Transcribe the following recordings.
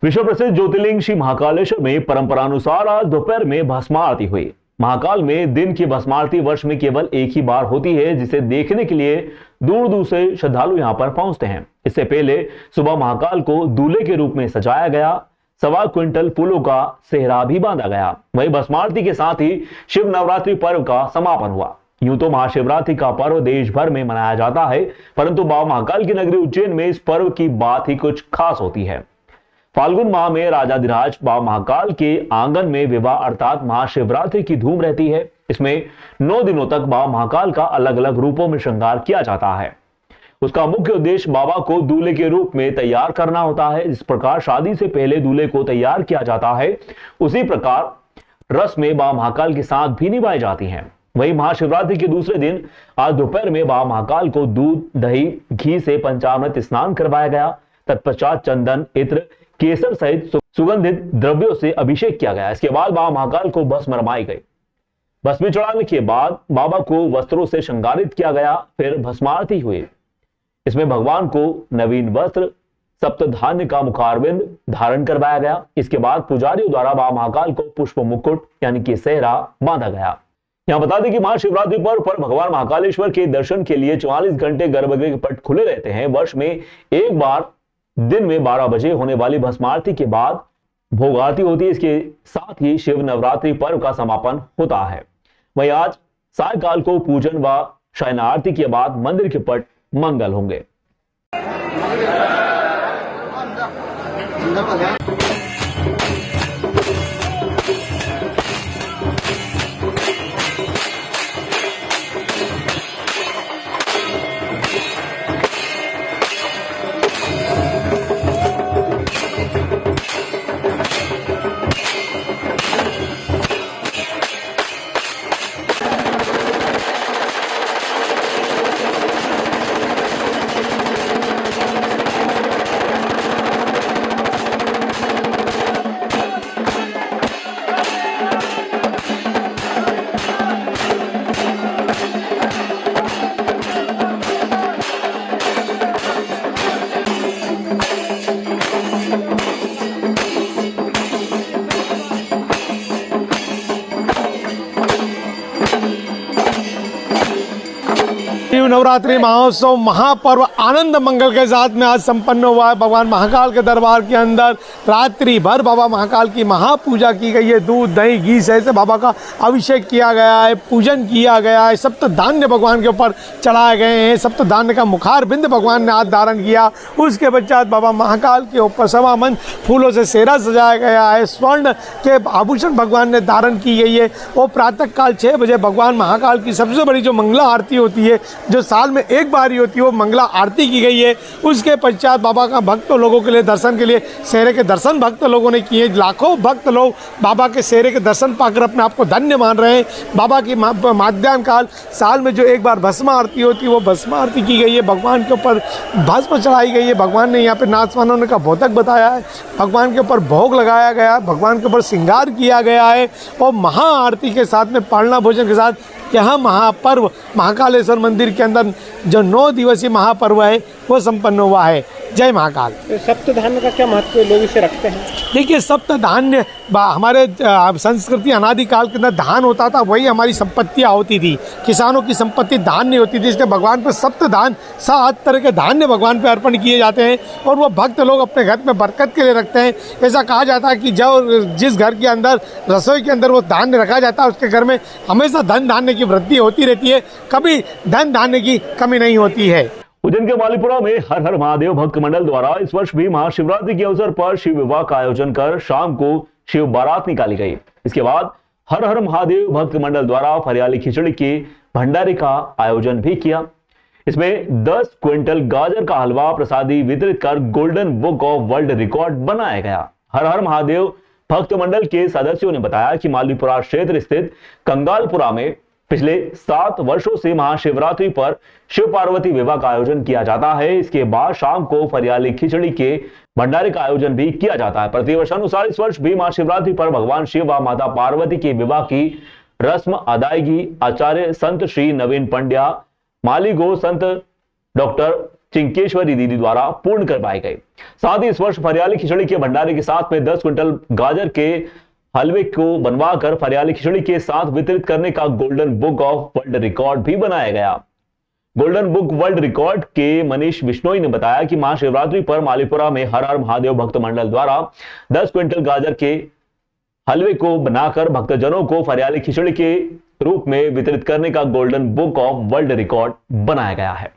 विश्व प्रसिद्ध ज्योतिर्लिंग श्री महाकालेश्वर में परंपरानुसार आज दोपहर में भस्म आरती हुई। महाकाल में दिन की भस्म आरती वर्ष में केवल एक ही बार होती है, जिसे देखने के लिए दूर दूर से श्रद्धालु यहां पर पहुंचते हैं। इससे पहले सुबह महाकाल को दूल्हे के रूप में सजाया गया, 1.25 क्विंटल फूलों का सेहरा भी बांधा गया। वहीं भस्म आरती के साथ ही शिव नवरात्रि पर्व का समापन हुआ। यूं तो महाशिवरात्रि का पर्व देश भर में मनाया जाता है, परंतु बाबा महाकाल की नगरी उज्जैन में इस पर्व की बात ही कुछ खास होती है। फाल्गुन माह में राजाधिराज बाबा महाकाल के आंगन में विवाह अर्थात महाशिवरात्रि की धूम रहती है। इसमें 9 दिनों तक बाबा महाकाल का अलग अलग रूपों में श्रृंगार किया जाता है। उसका मुख्य उद्देश्य बाबा को दूल्हे के रूप में तैयार करना होता है। जिस प्रकार शादी से पहले दूल्हे को तैयार किया जाता है, उसी प्रकार रस्में बाबा महाकाल के साथ भी निभाई जाती हैं। वहीं महाशिवरात्रि के दूसरे दिन आज दोपहर में बाबा महाकाल को दूध, दही, घी से पंचामृत स्नान करवाया गया। तत्पश्चात चंदन, इत्र, केसर सहित सुगंधित द्रव्यों से अभिषेक किया गया। इसके बाद बाबा महाकाल को भस्म रमाई गई। भस्मी चढ़ाने के बाद बाबा को वस्त्रों से श्रृंगारित किया गया। फिर भस्मारती हुई। इसमें भगवान को नवीन वस्त्र, सप्तधान्य का मुखारविंद धारण करवाया गया। इसके बाद पुजारियों द्वारा बाबा महाकाल को पुष्प मुकुट यानी कि सेहरा बांधा गया। यहां बता दें कि महाशिवरात्रि पर्व पर भगवान महाकालेश्वर के दर्शन के लिए 44 घंटे गर्भगृह के पट खुले रहते हैं। वर्ष में एक बार दिन में 12 बजे होने वाली भस्म आरती के बाद भोग आरती होती है। इसके साथ ही शिव नवरात्रि पर्व का समापन होता है। वहीं आज सायकाल को पूजन व शयन आरती के बाद मंदिर के पट मंगल होंगे। नवरात्रि महोत्सव महापर्व आनंद मंगल के साथ में आज संपन्न हुआ है। भगवान महाकाल के दरबार के अंदर रात्रि भर बाबा महाकाल की महापूजा की गई है। दूध, दही, घी से बाबा का अभिषेक किया गया है, पूजन किया गया है। सप्त धान्य भगवान के ऊपर चढ़ाए गए हैं। सप्त धान्य का मुखार बिंद भगवान ने आज धारण किया। उसके पश्चात बाबा महाकाल के ऊपर समामन फूलों से सेहरा सजाया गया है। स्वर्ण के आभूषण भगवान ने धारण की गई है। वो प्रातः काल 6 बजे भगवान महाकाल की सबसे बड़ी जो मंगला आरती होती है, जो साल में एक बार ही होती है, वो मंगला आरती की गई है। उसके पश्चात बाबा का भक्त लोगों के लिए दर्शन के लिए सेहरे के दर्शन भक्त लोगों ने किए। लाखों भक्त लोग बाबा के सेहरे के दर्शन पाकर अपने आप को धन्य मान रहे हैं। बाबा की माध्यान्ह काल साल में जो एक बार भस्म आरती होती है, वो भस्म आरती की गई है। भगवान के ऊपर भस्म चढ़ाई गई है। भगवान ने यहाँ पे नाचवानों का बोधक बताया है। भगवान के ऊपर भोग लगाया गया, भगवान के ऊपर श्रृंगार किया गया है। और महाआरती के साथ में पालना भोजन के साथ यहाँ महापर्व महाकालेश्वर मंदिर के अंदर जो 9 दिवसीय महापर्व है वो संपन्न हुआ है। जय महाकाल। सप्त धान्य का क्या महत्व लोग इसे रखते हैं? देखिए, सप्त धान्य हमारे संस्कृति अनादिकाल के अंदर धान होता था, वही हमारी संपत्तियाँ होती थी। किसानों की संपत्ति धान्य होती थी, इसलिए भगवान पर सप्त धान 7 तरह के धान्य भगवान पे अर्पण किए जाते हैं और वो भक्त लोग अपने घर में बरकत के लिए रखते हैं। ऐसा कहा जाता है कि जिस घर के अंदर रसोई के अंदर वो धान्य रखा जाता है, उसके घर में हमेशा धन धान्य की वृद्धि होती रहती है, कभी धन धान्य की कमी नहीं होती है। उज्जैन के मालीपुरा में हर हर महादेव भक्त मंडल द्वारा इस वर्ष भी महाशिवरात्रि के अवसर पर शिव विवाह का आयोजन कर शाम को शिव बारात निकाली गई। इसके बाद हर हर महादेव भक्त मंडल द्वारा फरियाली खिचड़ी के भंडारे का आयोजन भी किया। इसमें 10 क्विंटल गाजर का हलवा प्रसादी वितरित कर golden book of world record बनाया गया। हर हर महादेव भक्त मंडल के सदस्यों ने बताया कि मालीपुरा क्षेत्र स्थित कंगालपुरा में पिछले 7 वर्षों से महाशिवरात्रि पर शिव पार्वती विवाह का आयोजन किया जाता है। इसके बाद शाम को फरियाली खिचड़ी के भंडारे का आयोजन भी किया जाता है। प्रतिवर्षानुसार इस वर्ष भी महाशिवरात्रि पर भगवान शिव व माता पार्वती के विवाह की रस्म अदायगी आचार्य संत श्री नवीन पंड्या, माली गो संत डॉक्टर चिंकेश्वरी दीदी द्वारा पूर्ण करवाई गई। साथ ही इस वर्ष फरियाली खिचड़ी के भंडारे के साथ में 10 क्विंटल गाजर के हलवे को बनवाकर फरियाली खिचड़ी के साथ वितरित करने का golden book of world record भी बनाया गया। गोल्डन बुक वर्ल्ड रिकॉर्ड के मनीष बिश्नोई ने बताया कि महाशिवरात्रि पर मालीपुरा में हर हर महादेव भक्त मंडल द्वारा 10 क्विंटल गाजर के हलवे को बनाकर भक्तजनों को फरियाली खिचड़ी के रूप में वितरित करने का golden book of world record बनाया गया है।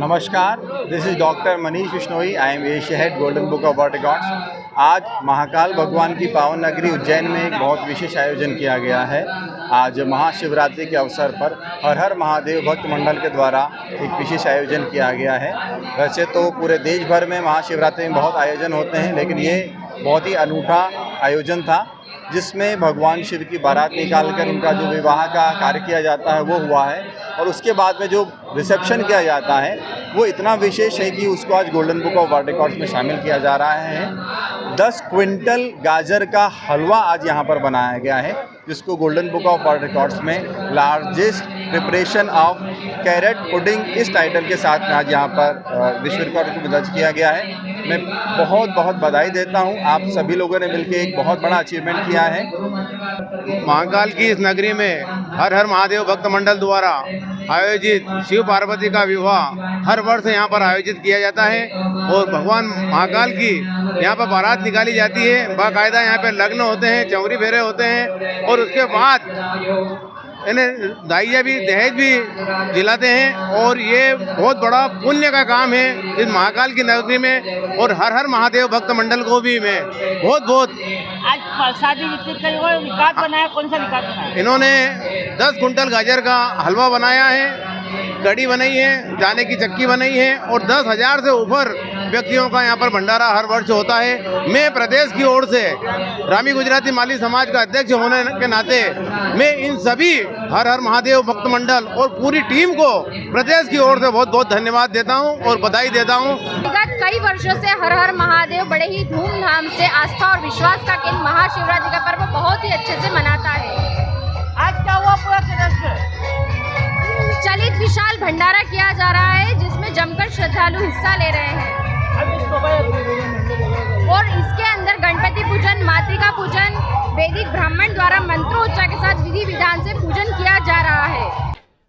नमस्कार, this is doctor Manish Bishnoi. I am Asia head golden book of world records. आज महाकाल भगवान की पावन नगरी उज्जैन में एक बहुत विशेष आयोजन किया गया है। आज महाशिवरात्रि के अवसर पर हर हर महादेव भक्त मंडल के द्वारा एक विशेष आयोजन किया गया है। वैसे तो पूरे देश भर में महाशिवरात्रि में बहुत आयोजन होते हैं, लेकिन ये बहुत ही अनूठा आयोजन था जिसमें भगवान शिव की बारात निकालकर उनका जो विवाह का कार्य किया जाता है वो हुआ है, और उसके बाद में जो रिसेप्शन किया जाता है वो इतना विशेष है कि उसको आज golden book of world records में शामिल किया जा रहा है। 10 क्विंटल गाजर का हलवा आज यहाँ पर बनाया गया है, जिसको golden book of world records में largest preparation of carrot pudding इस टाइटल के साथ में आज यहाँ पर विश्व रिकॉर्ड को दर्ज किया गया है। मैं बहुत बहुत बधाई देता हूँ, आप सभी लोगों ने मिलकर एक बहुत बड़ा अचीवमेंट किया है। महाकाल की इस नगरी में हर हर महादेव भक्त मंडल द्वारा आयोजित शिव पार्वती का विवाह हर वर्ष यहाँ पर आयोजित किया जाता है, और भगवान महाकाल की यहाँ पर बारात निकाली जाती है। बाकायदा यहाँ पे लग्न होते हैं, चौरी फेरे होते हैं, और उसके बाद इन्हें दाइया भी दहेज भी दिलाते हैं, और ये बहुत बड़ा पुण्य का काम है इस महाकाल की नगरी में। और हर हर महादेव भक्त मंडल को भी मैं बहुत बहुत आज प्रसादी वितरित कर निकात बनाया। कौन सा निकात बनाया? इन्होंने 10 कुंटल गाजर का हलवा बनाया है, कड़ी बनाई है, जाने की चक्की बनाई है, और 10,000 से ऊपर व्यक्तियों का यहाँ पर भंडारा हर वर्ष होता है। मैं प्रदेश की ओर से रामी गुजराती माली समाज का अध्यक्ष होने के नाते मैं इन सभी हर हर महादेव भक्त मंडल और पूरी टीम को प्रदेश की ओर से बहुत बहुत धन्यवाद देता हूँ और बधाई देता हूँ। विगत कई वर्षों से हर हर महादेव बड़े ही धूमधाम से आस्था और विश्वास का केंद्र महाशिवरात्रि का पर्व बहुत ही अच्छे से मनाता है। आज क्या हुआ पूरा प्रदेश में? चलित विशाल भंडारा किया जा रहा है, जिसमें जमकर श्रद्धालु हिस्सा ले रहे हैं, और इसके अंदर गणपति पूजन, मातृका पूजन, वैदिक ब्राह्मण द्वारा मंत्रोच्चार के साथ विधि विधान से पूजन किया जा रहा है।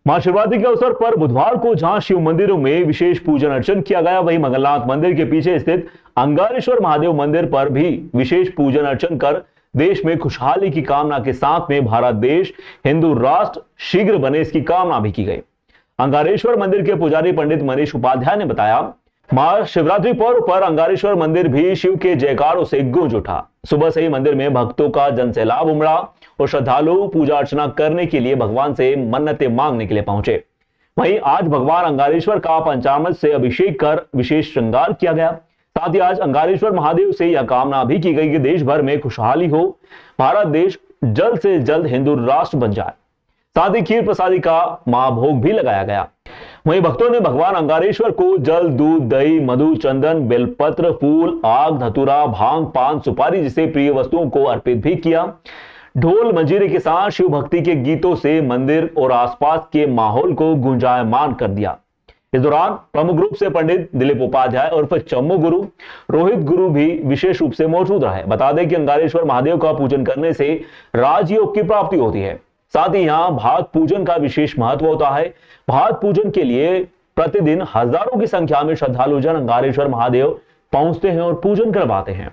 महाशिवरात्रि के अवसर पर बुधवार को जहां शिव मंदिरों में विशेष पूजन अर्चन किया गया, वहीं मंगलनाथ मंदिर के पीछे स्थित अंगारेश्वर महादेव मंदिर पर भी विशेष पूजन अर्चन कर देश में खुशहाली की कामना के साथ में भारत देश हिंदू राष्ट्र शीघ्र बने इसकी कामना भी की गई। अंगारेश्वर मंदिर के पुजारी पंडित मनीष उपाध्याय ने बताया, महाशिवरात्रि पर्व पर अंगारेश्वर मंदिर भी शिव के जयकारों से गूंज उठा। सुबह से ही मंदिर में भक्तों का जनसैलाब उमड़ा और श्रद्धालु पूजा अर्चना करने के लिए भगवान से मन्नतें मांगने के लिए पहुंचे। वहीं आज भगवान अंगारेश्वर का पंचामृत से अभिषेक कर विशेष श्रृंगार किया गया। साथ ही आज अंगारेश्वर महादेव से यह कामना भी की गई कि देश भर में खुशहाली हो, भारत देश जल्द से जल्द हिंदू राष्ट्र बन जाए। साथ ही खीर प्रसादी का महाभोग भी लगाया गया। वहीं भक्तों ने भगवान अंगारेश्वर को जल, दूध, दही, मधु, चंदन, बेलपत्र, फूल, आग, धतूरा, भांग, पान, सुपारी जैसे प्रिय वस्तुओं को अर्पित भी किया। ढोल मंजीरे के साथ शिव भक्ति के गीतों से मंदिर और आसपास के माहौल को गुंजायमान कर दिया। इस दौरान प्रमुख रूप से पंडित दिलीप उपाध्याय और फिर चम्मू गुरु रोहित गुरु भी विशेष रूप से मौजूद रहे। बता दें कि अंगारेश्वर महादेव का पूजन करने से राजयोग की प्राप्ति होती है। साथ ही यहाँ भात पूजन का विशेष महत्व होता है। भात पूजन के लिए प्रतिदिन हजारों की संख्या में श्रद्धालु जन अंगारेश्वर महादेव पहुंचते हैं और पूजन करवाते हैं।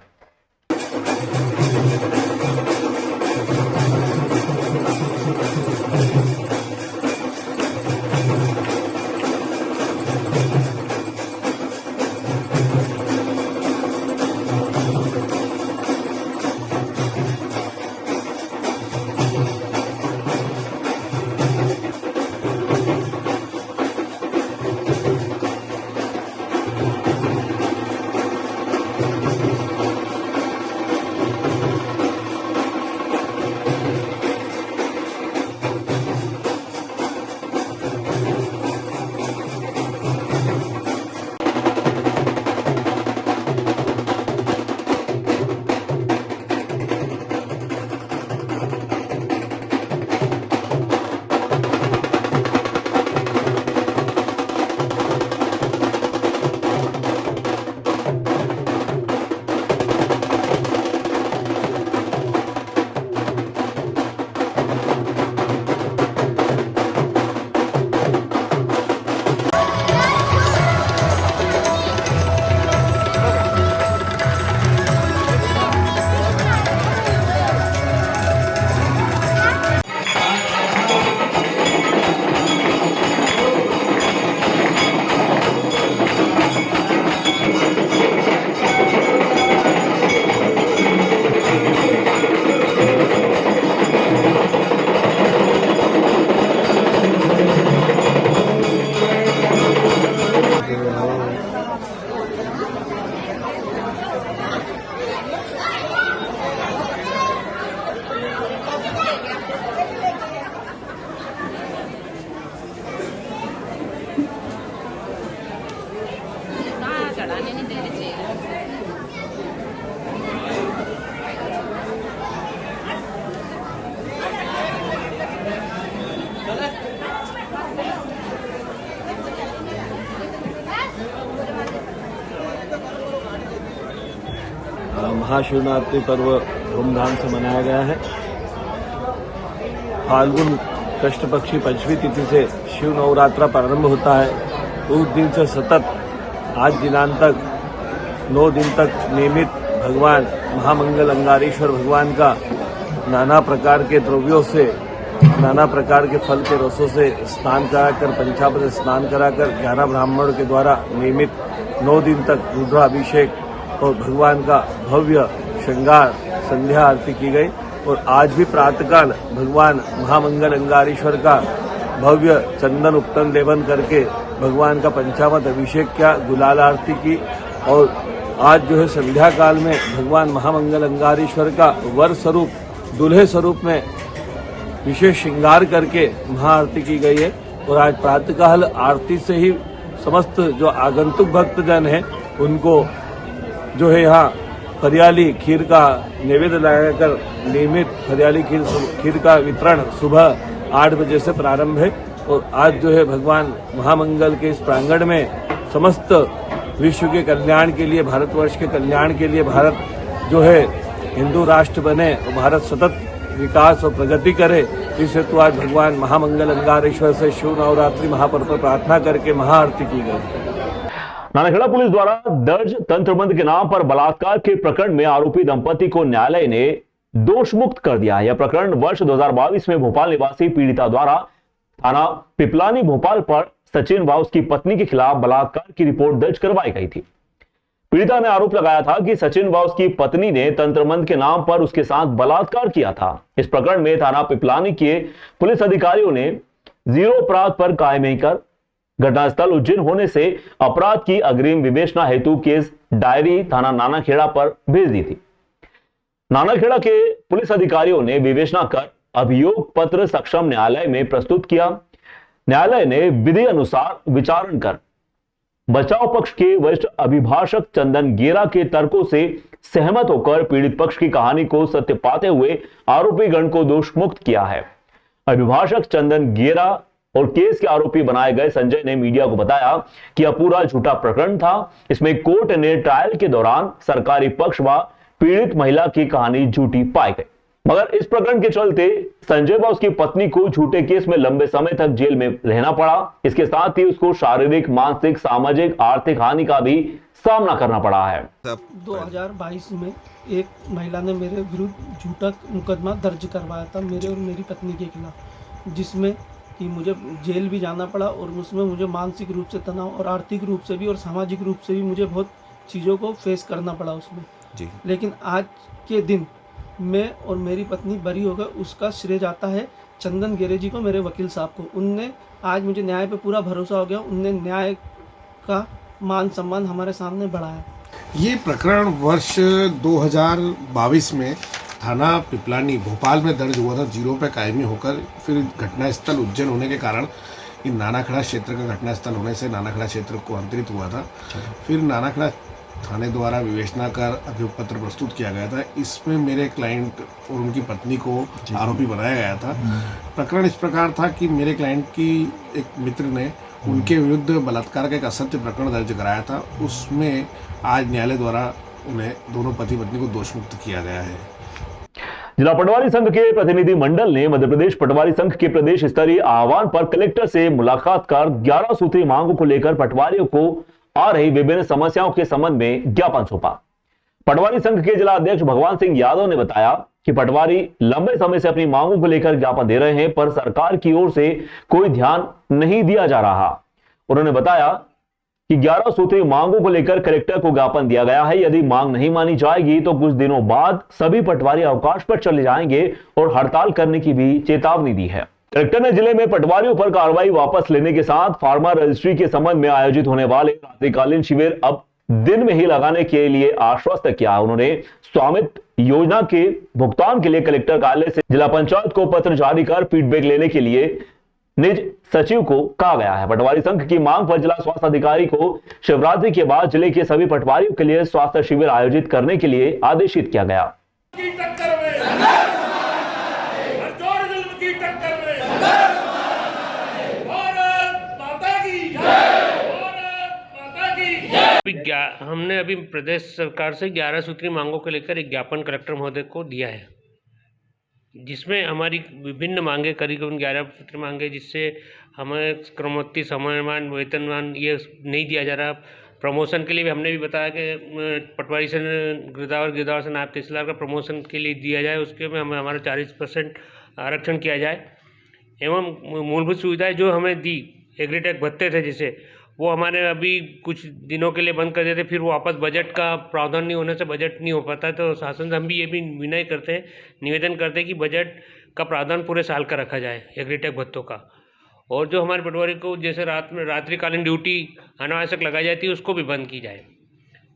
महाशिवरात्रि पर्व धूमधाम से मनाया गया है। फाल्गुन कृष्ण पक्षी पंचमी तिथि से शिव नवरात्रा प्रारंभ होता है। उस दिन से सतत आज दिनांत तक 9 दिन तक नियमित भगवान महामंगल अंगारेश्वर भगवान का नाना प्रकार के द्रव्यों से, नाना प्रकार के फल के रसों से स्नान कराकर, पंचामृत स्नान कराकर 11 ब्राह्मणों के द्वारा नियमित 9 दिन तक रुद्राभिषेक और भगवान का भव्य श्रृंगार संध्या आरती की गई। और आज भी प्रातःकाल भगवान महामंगल अंगारेश्वर का भव्य चंदन उपटन लेपन करके भगवान का पंचामृत अभिषेक किया, गुलाल आरती की। और आज जो है संध्या काल में भगवान महामंगल अंगारेश्वर का वर स्वरूप, दूल्हे स्वरूप में विशेष श्रृंगार करके महाआरती की गई है। और आज प्रातःकाल आरती से ही समस्त जो आगंतुक भक्तजन हैं उनको जो है यहाँ फरियाली खीर का नैवेद्य लगाकर नियमित फरियाली खीर का वितरण सुबह 8 बजे से प्रारंभ है। और आज जो है भगवान महामंगल के इस प्रांगण में समस्त विश्व के कल्याण के लिए, भारतवर्ष के कल्याण के लिए, भारत जो है हिंदू राष्ट्र बने और भारत सतत विकास और प्रगति करे, इस हेतु आज भगवान महामंगल अंगारेश्वर से शिव नवरात्रि महापर्व पर प्रार्थना करके महाआरती की गई। नानाखेड़ा पुलिस द्वारा दर्ज तंत्रबंद के नाम पर बलात्कार के प्रकरण में आरोपी दंपति को न्यायालय ने दोष मुक्त कर दिया। यह प्रकरण वर्ष 2022 में भोपाल निवासी पीड़िता द्वारा थाना पिपलानी भोपाल पर सचिन व उसकी पत्नी के खिलाफ बलात्कार की रिपोर्ट दर्ज करवाई गई थी। पीड़िता ने आरोप लगाया था कि सचिन व उसकी पत्नी ने तंत्रबंद के नाम पर उसके साथ बलात्कार किया था। इस प्रकरण में थाना पिपलानी के पुलिस अधिकारियों ने 0 अपराध पर कायमी कर घटनास्थल उज्जैन होने से अपराध की अग्रिम विवेचना हेतु केस डायरी थाना नानाखेड़ा पर भेज दी थी। नानाखेड़ा के पुलिस अधिकारियों ने विवेचना कर अभियोग पत्र सक्षम न्यायालय में प्रस्तुत किया। न्यायालय ने विधि अनुसार विचारण कर बचाव पक्ष के वरिष्ठ अभिभाषक चंदन गेरा के तर्कों से सहमत होकर पीड़ित पक्ष की कहानी को सत्य पाते हुए आरोपी गण को दोष मुक्त किया है। अभिभाषक चंदन गेरा और केस के आरोपी बनाए गए संजय ने मीडिया को बताया कि यह पूरा झूठा प्रकरण था। इसमें कोर्ट ने ट्रायल के दौरान सरकारी पक्ष व पीड़ित महिला की कहानी झूठी पाई गई, मगर इस प्रकरण के चलते संजय व उसकी पत्नी को झूठे केस में लंबे समय तक जेल में रहना पड़ा। इसके साथ ही उसको शारीरिक, मानसिक, सामाजिक, आर्थिक हानि का भी सामना करना पड़ा है। 2022 में एक महिला ने मेरे विरुद्ध झूठा मुकदमा दर्ज करवाया था मेरे और मेरी पत्नी के खिलाफ, जिसमें कि मुझे जेल भी जाना पड़ा और उसमें मुझे मानसिक रूप से तनाव और आर्थिक रूप से भी और सामाजिक रूप से भी मुझे बहुत चीज़ों को फेस करना पड़ा उसमें जी। लेकिन आज के दिन मैं और मेरी पत्नी बरी हो गए। उसका श्रेय जाता है चंदन गेरे जी को, मेरे वकील साहब को। उनने आज मुझे न्याय पे पूरा भरोसा हो गया। उनने न्याय का मान सम्मान हमारे सामने बढ़ाया। ये प्रकरण वर्ष 2022 में थाना पिपलानी भोपाल में दर्ज हुआ था, जीरो पे कायमी होकर फिर घटनास्थल उज्जैन होने के कारण इन नानाखड़ा क्षेत्र का घटनास्थल होने से नानाखड़ा क्षेत्र को अंतरित हुआ था। फिर नानाखड़ा थाने द्वारा विवेचना कर अभियोग पत्र प्रस्तुत किया गया था। इसमें मेरे क्लाइंट और उनकी पत्नी को आरोपी बनाया गया था। प्रकरण इस प्रकार था कि मेरे क्लाइंट की एक मित्र ने उनके विरुद्ध बलात्कार का एक असत्य प्रकरण दर्ज कराया था। उसमें आज न्यायालय द्वारा उन्हें दोनों पति पत्नी को दोषमुक्त किया गया है। जिला पटवारी संघ के प्रतिनिधि मंडल ने मध्य प्रदेश पटवारी संघ के प्रदेश स्तरीय आह्वान पर कलेक्टर से मुलाकात कर 11 सूत्री मांगों को लेकर पटवारियों को आ रही विभिन्न समस्याओं के संबंध में ज्ञापन सौंपा। पटवारी संघ के जिला अध्यक्ष भगवान सिंह यादव ने बताया कि पटवारी लंबे समय से अपनी मांगों को लेकर ज्ञापन दे रहे हैं, पर सरकार की ओर से कोई ध्यान नहीं दिया जा रहा। उन्होंने बताया कि 11 सूत्री मांगों को लेकर कलेक्टर को ज्ञापन दिया गया है। यदि मांग नहीं मानी जाएगी तो कुछ दिनों बाद सभी पटवारी अवकाश पर चले जाएंगे और हड़ताल करने की भी चेतावनी दी है। कलेक्टर ने जिले में पटवारियों पर कार्रवाई वापस लेने के साथ फार्मर रजिस्ट्री के संबंध में आयोजित होने वाले रात्रिकालीन शिविर अब दिन में ही लगाने के लिए आश्वस्त किया। उन्होंने स्वामित्व योजना के भुगतान के लिए कलेक्टर कार्यालय से जिला पंचायत को पत्र जारी कर फीडबैक लेने के लिए निज सचिव को कहा गया है। पटवारी संघ की मांग पर जिला स्वास्थ्य अधिकारी को शिवरात्रि के बाद जिले के सभी पटवारियों के लिए स्वास्थ्य शिविर आयोजित करने के लिए आदेशित किया गया। हमने अभी प्रदेश सरकार से 11 सूत्री मांगों को लेकर एक ज्ञापन कलेक्टर महोदय को दिया है, जिसमें हमारी विभिन्न मांगे करीबन 11 सूत्री मांगे, जिससे हमें क्रमोत्ती, समयमान, वेतनमान ये नहीं दिया जा रहा। प्रमोशन के लिए भी हमने भी बताया कि पटवारी से गिरदावर से नायब तहसीलदार का प्रमोशन के लिए दिया जाए, उसके में हमें हमारा 40% आरक्षण किया जाए। एवं मूलभूत सुविधाएं जो हमें दी, एग्रीटेक भत्ते थे जिसे, वो हमारे अभी कुछ दिनों के लिए बंद कर देते, फिर वापस बजट का प्रावधान नहीं होने से बजट नहीं हो पाता। तो शासन से हम भी ये भी विनय करते हैं, निवेदन करते हैं कि बजट का प्रावधान पूरे साल का रखा जाए एग्रीटेक भत्तों का। और जो हमारे पटवारी को जैसे रात में रात्रिकालीन ड्यूटी अनावश्यक लगाई जाती है, उसको भी बंद की जाए।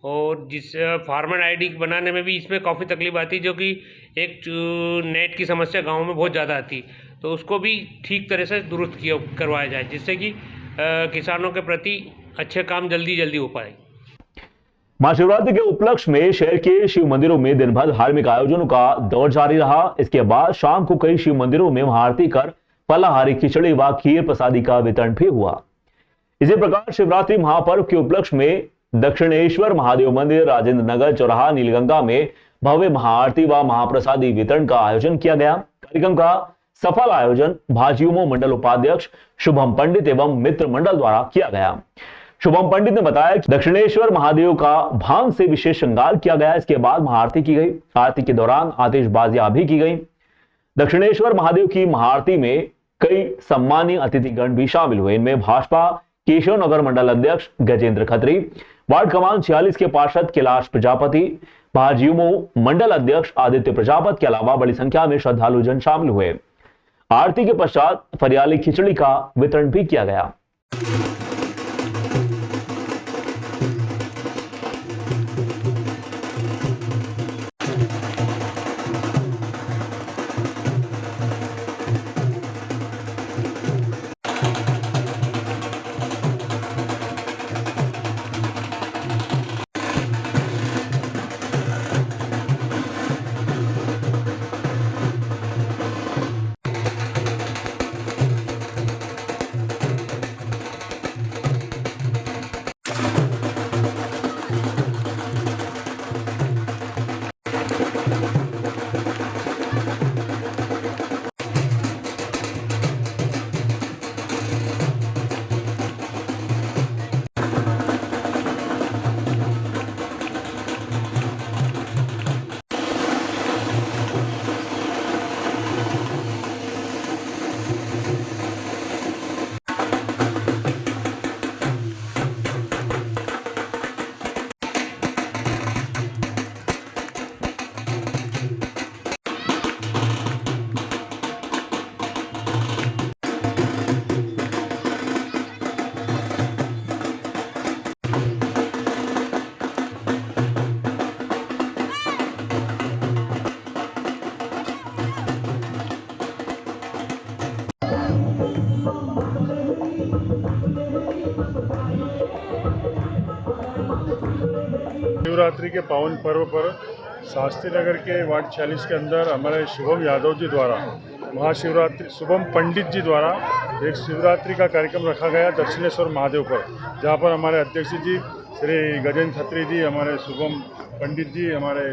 और जिस फार्मर आईडी बनाने में भी इसमें काफ़ी तकलीफ आती, जो कि एक नेट की समस्या गाँव में बहुत ज़्यादा आती, तो उसको भी ठीक तरह से दुरुस्त करवाया जाए, जिससे कि किसानों के प्रति अच्छे काम जल्दी हो पाए। महाशिवरात्रि के उपलक्ष्य में शहर के शिव मंदिरों में दिन भर धार्मिक आयोजनों का दौर जारी रहा। इसके बाद शाम को कई शिव मंदिरों में महाआरती कर फलाहारी खिचड़ी व खीर प्रसादी का वितरण भी हुआ। इसी प्रकार शिवरात्रि महापर्व के उपलक्ष्य में दक्षिणेश्वर महादेव मंदिर, राजेंद्र नगर चौराहा, नीलगंगा में भव्य महाआरती व महाप्रसादी वितरण का आयोजन किया गया। कार्यक्रम का सफल आयोजन भाजयुमो मंडल उपाध्यक्ष शुभम पंडित एवं मित्र मंडल द्वारा किया गया। शुभम पंडित ने बताया कि दक्षिणेश्वर महादेव का भांग से विशेष श्रृंगार किया गया। इसके बाद महाआरती की गई। आरती के दौरान आतिशबाजियां भी की गई। दक्षिणेश्वर महादेव की महाआरती में कई सम्मानीय अतिथिगण भी शामिल हुए। इनमें भाजपा केशव नगर मंडल अध्यक्ष गजेंद्र खत्री, वार्ड क्रमांक 46 के पार्षद कैलाश प्रजापति, भाजयुमो मंडल अध्यक्ष आदित्य प्रजापति के अलावा बड़ी संख्या में श्रद्धालु जन शामिल हुए। आरती के पश्चात फरियाली खिचड़ी का वितरण भी किया गया। महाशिवरात्रि के पावन पर्व पर शास्त्री नगर के वार्ड 46 के अंदर हमारे शुभम यादव जी द्वारा महाशिवरात्रि शुभम पंडित जी द्वारा एक शिवरात्रि का कार्यक्रम रखा गया दक्षिणेश्वर महादेव पर, जहां पर हमारे अध्यक्ष जी श्री गजेंद्र खत्री जी, हमारे शुभम पंडित जी, हमारे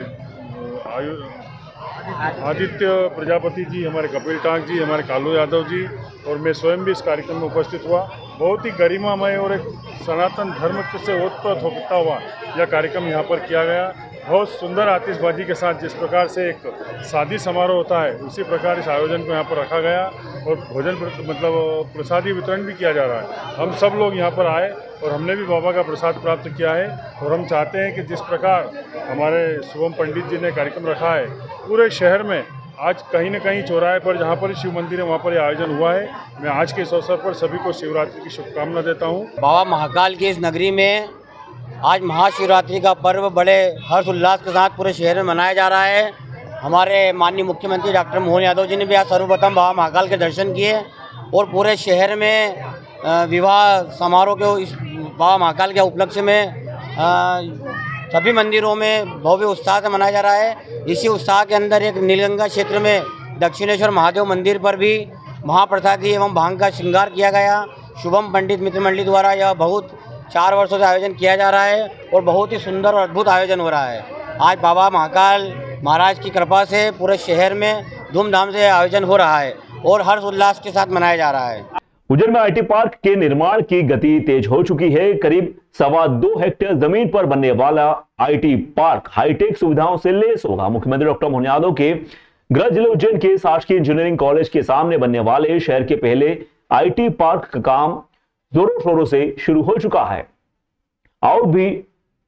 आदित्य प्रजापति जी, हमारे कपिल टांग जी, हमारे कालू यादव जी और मैं स्वयं भी इस कार्यक्रम में उपस्थित हुआ। बहुत ही गरिमामय और एक सनातन धर्म से ओतप्रोत होता हुआ यह कार्यक्रम यहाँ पर किया गया। बहुत सुंदर आतिशबाजी के साथ जिस प्रकार से एक शादी समारोह होता है उसी प्रकार इस आयोजन को यहाँ पर रखा गया और भोजन मतलब प्रसादी वितरण भी किया जा रहा है। हम सब लोग यहाँ पर आए और हमने भी बाबा का प्रसाद प्राप्त किया है और हम चाहते हैं कि जिस प्रकार हमारे शुभम पंडित जी ने कार्यक्रम रखा है पूरे शहर में आज कहीं न कहीं चौराहे पर जहाँ पर शिव मंदिर है वहाँ पर यह आयोजन हुआ है। मैं आज के इस अवसर पर सभी को शिवरात्रि की शुभकामना देता हूँ। बाबा महाकाल की इस नगरी में आज महाशिवरात्रि का पर्व बड़े हर्ष उल्लास के साथ पूरे शहर में मनाया जा रहा है। हमारे माननीय मुख्यमंत्री डॉक्टर मोहन यादव जी ने भी आज सर्वप्रथम बाबा महाकाल के दर्शन किए और पूरे शहर में विवाह समारोह के इस बाबा महाकाल के उपलक्ष्य में सभी मंदिरों में भव्य उत्साह से मनाया जा रहा है। इसी उत्साह के अंदर एक नीलगंगा क्षेत्र में दक्षिणेश्वर महादेव मंदिर पर भी महाप्रसादी एवं भांग का श्रृंगार किया गया। शुभम पंडित मित्र मंडली द्वारा यह बहुत 4 वर्षों से आयोजन किया जा रहा है और बहुत ही सुंदर और अद्भुत आयोजन हो रहा है। आज बाबा महाकाल महाराज की कृपा से पूरे शहर में धूमधाम से आयोजन हो रहा है और हर्ष उल्लास के साथ मनाया जा रहा है। उज्जैन में आईटी पार्क के निर्माण की गति तेज हो चुकी है। करीब 2.25 हेक्टेयर जमीन पर बनने वाला आईटी पार्क हाईटेक सुविधाओं से लैस होगा। मुख्यमंत्री डॉक्टर मोहन यादव के गृह जिले उज्जैन के शासकीय इंजीनियरिंग कॉलेज के सामने बनने वाले शहर के पहले आईटी पार्क का काम जोरों शोरों से शुरू हो चुका है। और भी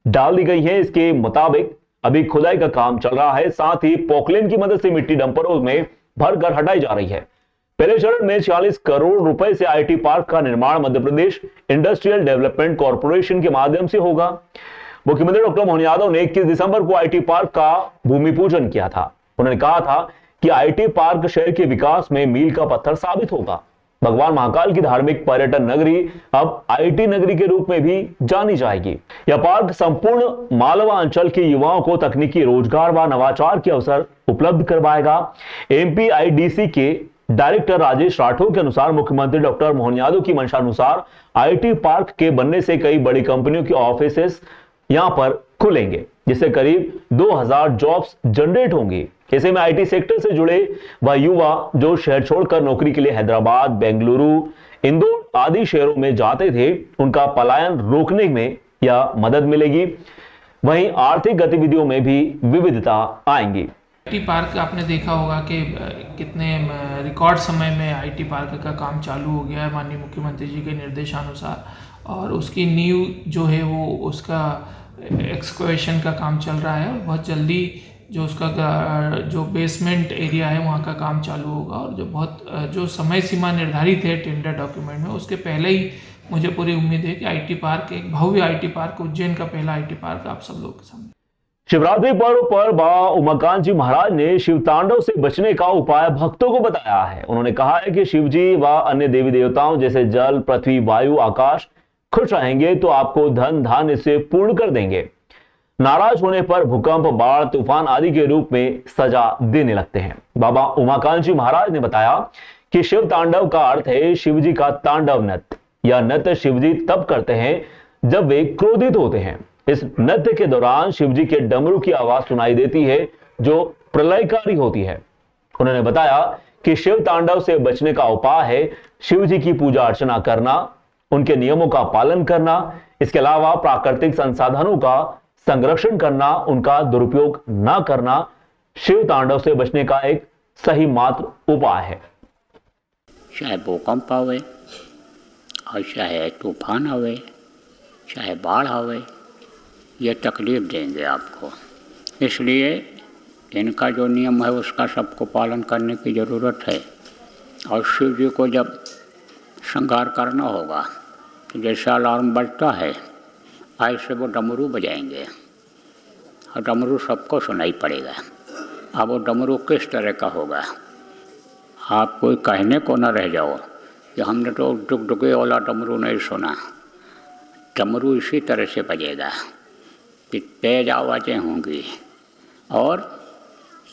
डाल दी गई है। इसके मुताबिक अभी खुदाई का काम चल रहा है, साथ ही पोकलेन की मदद से मिट्टी डंपरों में भरकर हटाई जा रही है। पहले चरण में 40 करोड़ रुपए से आईटी पार्क का निर्माण Madhya Pradesh industrial development corporation के माध्यम से होगा। मुख्यमंत्री डॉक्टर मोहन यादव ने 21 दिसंबर को आईटी पार्क का भूमि पूजन किया था। उन्होंने कहा था कि आईटी पार्क शहर के विकास में मील का पत्थर साबित होगा। भगवान महाकाल की धार्मिक पर्यटन नगरी अब आईटी नगरी के रूप में भी जानी जाएगी। यह पार्क संपूर्ण मालवा अंचल के युवाओं को तकनीकी रोजगार व नवाचार के अवसर उपलब्ध करवाएगा। एमपीआईडीसी के डायरेक्टर राजेश राठौर के अनुसार मुख्यमंत्री डॉक्टर मोहन यादव की मंशानुसार आईटी पार्क के बनने से कई बड़ी कंपनियों के ऑफिसेस यहां पर खुलेंगे, जिससे करीब 2000 जॉब्स जनरेट होंगी। ऐसे में आईटी सेक्टर से जुड़े वह युवा जो शहर छोड़कर नौकरी के लिए हैदराबाद, बेंगलुरु, इंदौर आदि शहरों में जाते थे, उनका पलायन रोकने में यह मदद मिलेगी। वहीं आर्थिक गतिविधियों में भी विविधता आएंगी। आईटी पार्क आपने देखा होगा कि कितने रिकॉर्ड समय में आईटी पार्क का काम चालू हो गया है माननीय मुख्यमंत्री जी के निर्देशानुसार, और उसकी नींव जो है वो उसका एक्सकवेशन का काम चल रहा है और बहुत जल्दी जो उसका जो बेसमेंट एरिया है वहाँ का काम चालू होगा। और जो समय सीमा निर्धारित है टेंडर डॉक्यूमेंट में, उसके पहले ही मुझे पूरी उम्मीद है कि आईटी पार्क, एक भव्य आईटी पार्क, उज्जैन का पहला आईटी पार्क आप सब लोग के सामने। शिवरात्रि पर्व पर बाबा उमाकांत जी महाराज ने शिव तांडव से बचने का उपाय भक्तों को बताया है। उन्होंने कहा है कि शिव जी व अन्य देवी देवताओं जैसे जल, पृथ्वी, वायु, आकाश खुश रहेंगे तो आपको धन धान्य से पूर्ण कर देंगे। नाराज होने पर भूकंप, बाढ़, तूफान आदि के रूप में सजा देने लगते हैं। बाबा उमाकांत जी महाराज ने बताया कि शिव तांडव का अर्थ है शिव जी का तांडव नृत्य। यह नृत्य शिव जी तब करते हैं जब वे क्रोधित होते हैं। इस नृत्य के दौरान शिव जी के डमरू की आवाज सुनाई देती है जो प्रलयकारी होती है। उन्होंने बताया कि शिव तांडव से बचने का उपाय है शिव जी की पूजा अर्चना करना, उनके नियमों का पालन करना, इसके अलावा प्राकृतिक संसाधनों का संरक्षण करना, उनका दुरुपयोग न करना शिव तांडव से बचने का एक सही मात्र उपाय है। चाहे भूकंप आवे और चाहे तूफान आवे, चाहे बाढ़ आवे, ये तकलीफ देंगे आपको। इसलिए इनका जो नियम है उसका सबको पालन करने की ज़रूरत है। और शिव जी को जब श्रृंगार करना होगा तो जैसा अलार्म बजता है ऐसे वो डमरू बजाएंगे और डमरू सबको सुनाई पड़ेगा। अब वो डमरू किस तरह का होगा, आप कोई कहने को न रह जाओ कि हमने तो डुगडुगे वाला डमरू नहीं सुना। डमरू इसी तरह से बजेगा तेज आवाज़ें होंगी और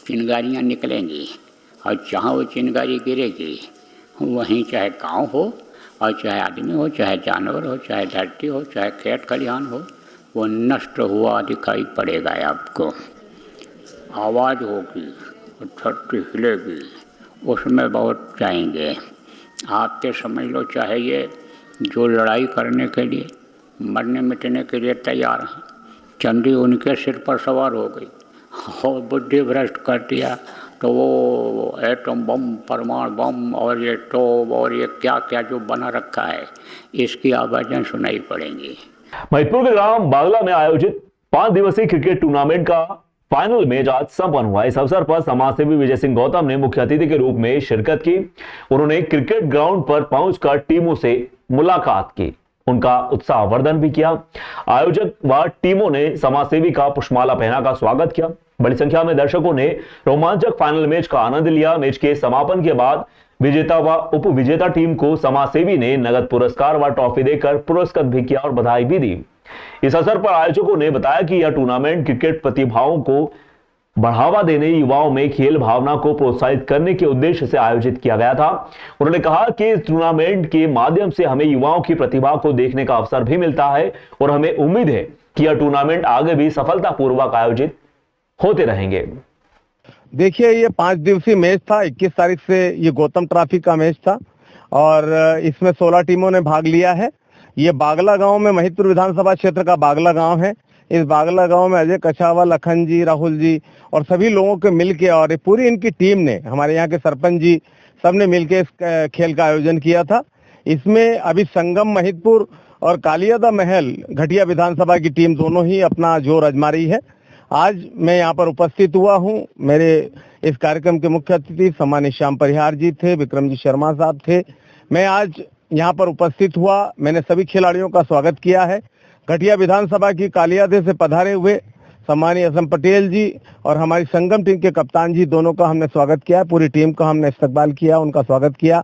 चिंगारियाँ निकलेंगी, और जहाँ वो चिंगारी गिरेगी वहीं चाहे गांव हो और चाहे आदमी हो, चाहे जानवर हो, चाहे धरती हो, चाहे खेत खलिहान हो, वो नष्ट हुआ दिखाई पड़ेगा आपको। आवाज़ होगी और धरती हिलेगी, उसमें बहुत जाएंगे। आपके समझ लो, चाहे ये जो लड़ाई करने के लिए मरने मिटने के लिए तैयार हैं, चंडी उनके सिर पर सवार हो गई और बुद्धि भ्रष्ट कर दिया, तो वो एटम बम, परमाणु बम और ये टोप और ये क्या क्या जो बना रखा है, इसकी आवाज़ें सुनाई पड़ेंगी। महिदपुर के ग्राम बागला में आयोजित 5 दिवसीय क्रिकेट टूर्नामेंट का फाइनल मैच आज संपन्न हुआ। इस अवसर पर समाजसेवी विजय सिंह गौतम ने मुख्य अतिथि के रूप में शिरकत की। उन्होंने क्रिकेट ग्राउंड पर पहुंचकर टीमों से मुलाकात की, उनका उत्साहवर्धन भी किया। आयोजक व टीमों ने समाजसेवी का पुष्पमाला पहनाकर स्वागत किया। बड़ी संख्या में दर्शकों ने रोमांचक फाइनल मैच का आनंद लिया। मैच के समापन के बाद विजेता व उप विजेता टीम को समाजसेवी ने नगद पुरस्कार व ट्रॉफी देकर पुरस्कृत भी किया और बधाई भी दी। इस अवसर पर आयोजकों ने बताया कि यह टूर्नामेंट क्रिकेट प्रतिभाओं को बढ़ावा देने, युवाओं में खेल भावना को प्रोत्साहित करने के उद्देश्य से आयोजित किया गया था। उन्होंने कहा कि इस टूर्नामेंट के माध्यम से हमें युवाओं की प्रतिभा को देखने का अवसर भी मिलता है और हमें उम्मीद है कि यह टूर्नामेंट आगे भी सफलतापूर्वक आयोजित होते रहेंगे। देखिए, ये 5 दिवसीय मैच था। 21 तारीख से ये गौतम ट्रॉफी का मैच था और इसमें 16 टीमों ने भाग लिया है। ये बागला गांव में, महिदपुर विधानसभा क्षेत्र का बागला गांव है। इस बागला गांव में अजय कछावा, लखन जी, राहुल जी और सभी लोगों के मिलके और पूरी इनकी टीम ने, हमारे यहाँ के सरपंच जी, सबने मिलके इस खेल का आयोजन किया था। इसमें अभी संगम महिदपुर और कालियादा महल घटिया विधानसभा की टीम दोनों ही अपना जोर आजमा रही है। आज मैं यहाँ पर उपस्थित हुआ हूँ। मेरे इस कार्यक्रम के मुख्य अतिथि सम्मानित श्याम परिहार जी थे, विक्रम जी शर्मा साहब थे। मैं आज यहाँ पर उपस्थित हुआ, मैंने सभी खिलाड़ियों का स्वागत किया है। घटिया विधानसभा की कालियादे से पधारे हुए सम्मानीय असम पटेल जी और हमारी संगम टीम के कप्तान जी, दोनों का हमने स्वागत किया। पूरी टीम का हमने इस्तकबाल किया, उनका स्वागत किया।